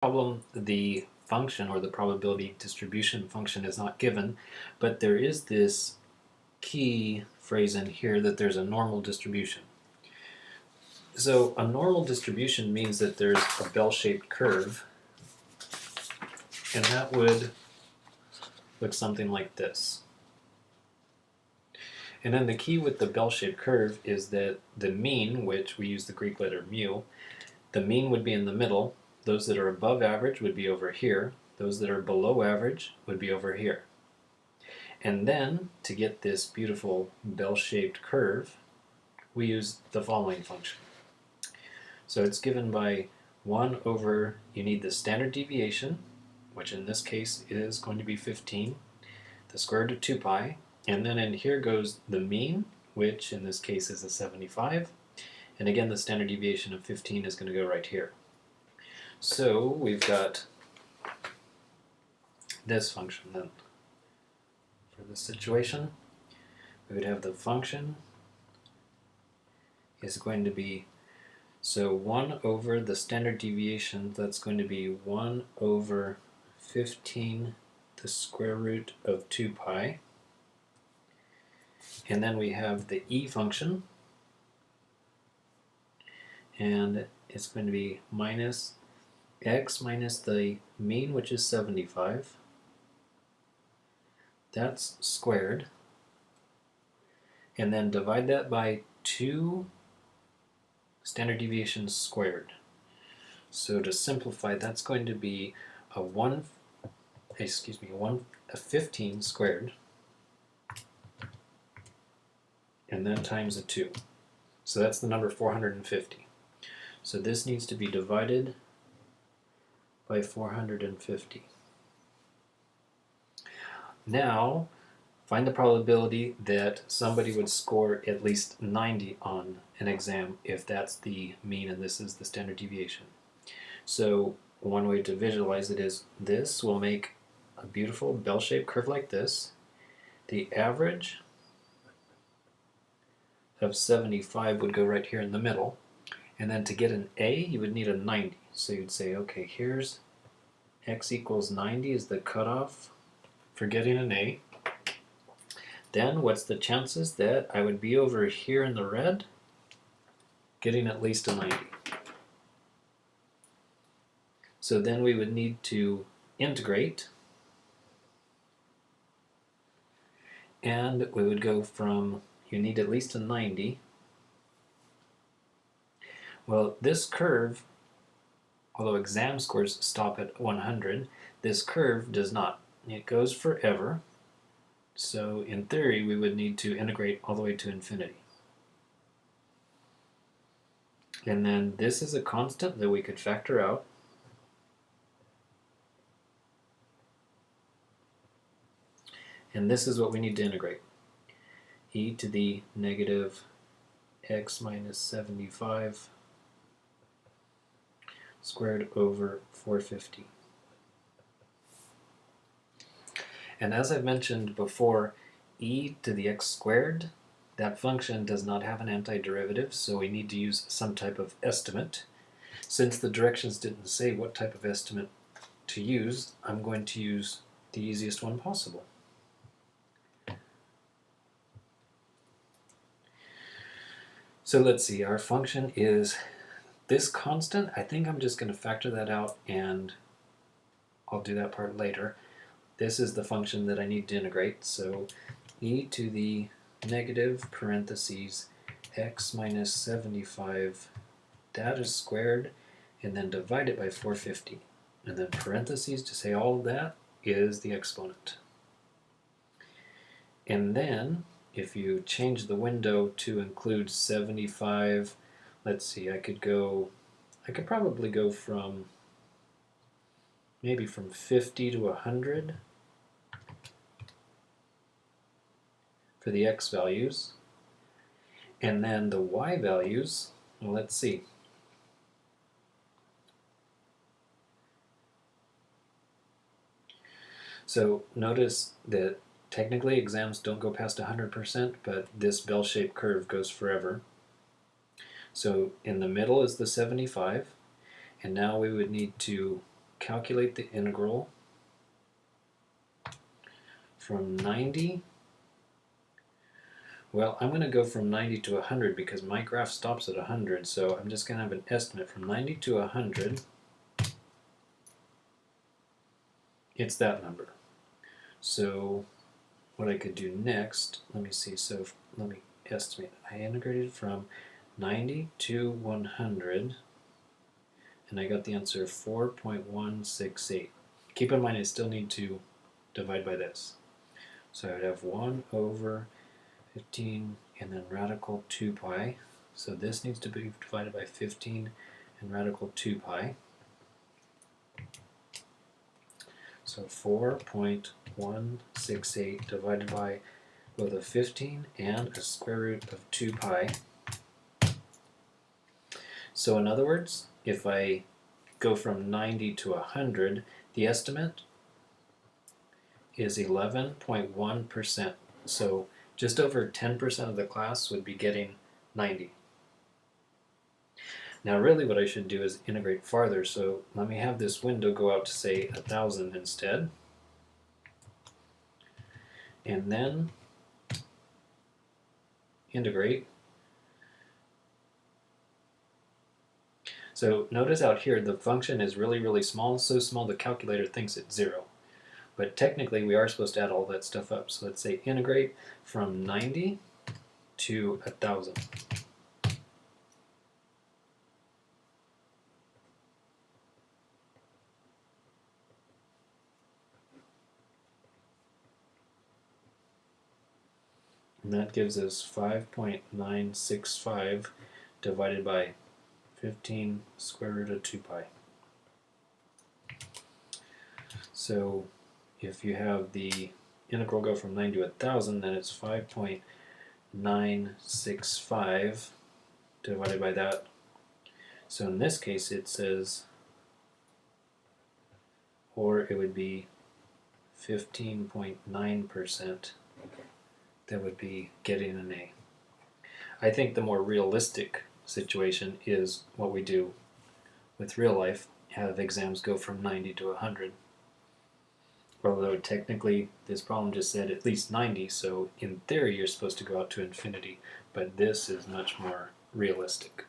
problem, the function or the probability distribution function is not given, but there is this key phrase in here that there's a normal distribution. So a normal distribution means that there's a bell-shaped curve, and that would look something like this. And then the key with the bell-shaped curve is that the mean, which we use the Greek letter mu, the mean would be in the middle. Those that are above average would be over here. Those that are below average would be over here. And then, to get this beautiful bell-shaped curve, we use the following function. So it's given by 1 over, you need the standard deviation, which in this case is going to be 15, the square root of 2 pi, and then in here goes the mean, which in this case is a 75, and again the standard deviation of 15 is going to go right here. So we've got this function then. For this situation, we would have the function is going to be, so 1 over the standard deviation, that's going to be 1 over 15 the square root of 2 pi. And then we have the e function, and it's going to be minus x minus the mean, which is 75. That's squared. And then divide that by 2 standard deviations squared. So to simplify, that's going to be a 15 squared, and then times a 2. So that's the number 450. So this needs to be divided by 450. Now, find the probability that somebody would score at least 90 on an exam if that's the mean and this is the standard deviation. So one way to visualize it is this will make a beautiful bell-shaped curve like this. The average of 75 would go right here in the middle. And then to get an A, you would need a 90. So you'd say, okay, here's x equals 90 is the cutoff for getting an A. Then what's the chances that I would be over here in the red getting at least a 90? So then we would need to integrate, and we would go from, you need at least a 90. Well, this curve, although exam scores stop at 100, this curve does not. It goes forever. So in theory, we would need to integrate all the way to infinity. And then this is a constant that we could factor out. And this is what we need to integrate. E to the negative x minus 75 squared over 450. And as I've mentioned before, e to the x squared, that function does not have an antiderivative, so we need to use some type of estimate. Since the directions didn't say what type of estimate to use, I'm going to use the easiest one possible. So let's see, our function is this constant. I think I'm just going to factor that out, and I'll do that part later. This is the function that I need to integrate, so e to the negative parentheses x minus 75, that is squared, and then divide it by 450. And then parentheses to say all of that is the exponent. And then if you change the window to include 75, let's see, I could probably go from maybe from 50 to 100 for the x values. And then the y values, well, let's see. So notice that technically exams don't go past 100%, but this bell-shaped curve goes forever. So in the middle is the 75, and now we would need to calculate the integral from 90. Well, I'm going to go from 90 to 100 because my graph stops at 100, so I'm just going to have an estimate from 90 to 100. It's that number. So what I could do next, let me see, so let me estimate. I integrated from 90 to 100, and I got the answer 4.168. Keep in mind I still need to divide by this. So I would have 1 over 15 and then radical 2 pi. So this needs to be divided by 15 and radical 2 pi. So 4.168 divided by both a 15 and a square root of 2 pi. So in other words, if I go from 90 to 100, the estimate is 11.1%. So just over 10% of the class would be getting 90. Now really what I should do is integrate farther, so let me have this window go out to say 1,000 instead. And then integrate. So notice out here the function is really, really small, so small the calculator thinks it's 0. But technically we are supposed to add all that stuff up. So let's say integrate from 90 to 1,000. And that gives us 5.965 divided by 15 square root of 2 pi. So if you have the integral go from 9 to 1,000, then it's 5.965 divided by that. So in this case it says, or it would be 15.9% that would be getting an A. I think the more realistic situation is what we do with real life, have exams go from 90 to 100. Although technically this problem just said at least 90, so in theory you're supposed to go out to infinity, but this is much more realistic.